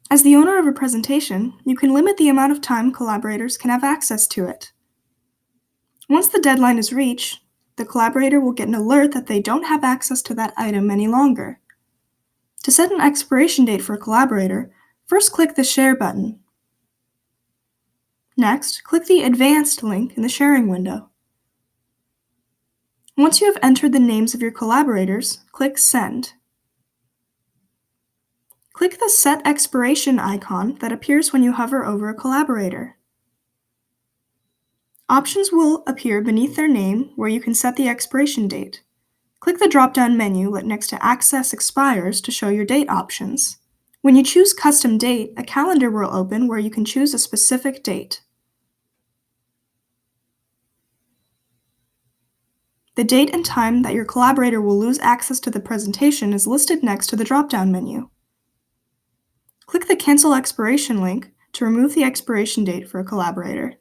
As the owner of a presentation, you can limit the amount of time collaborators can have access to it. Once the deadline is reached, the collaborator will get an alert that they don't have access to that item any longer. To set an expiration date for a collaborator, first click the Share button. Next, click the Advanced link in the sharing window. Once you have entered the names of your collaborators, click Send. Click the Set Expiration icon that appears when you hover over a collaborator. Options will appear beneath their name where you can set the expiration date. Click the drop-down menu next to Access Expires to show your date options. When you choose Custom Date, a calendar will open where you can choose a specific date. The date and time that your collaborator will lose access to the presentation is listed next to the drop-down menu. Click the Cancel Expiration link to remove the expiration date for a collaborator.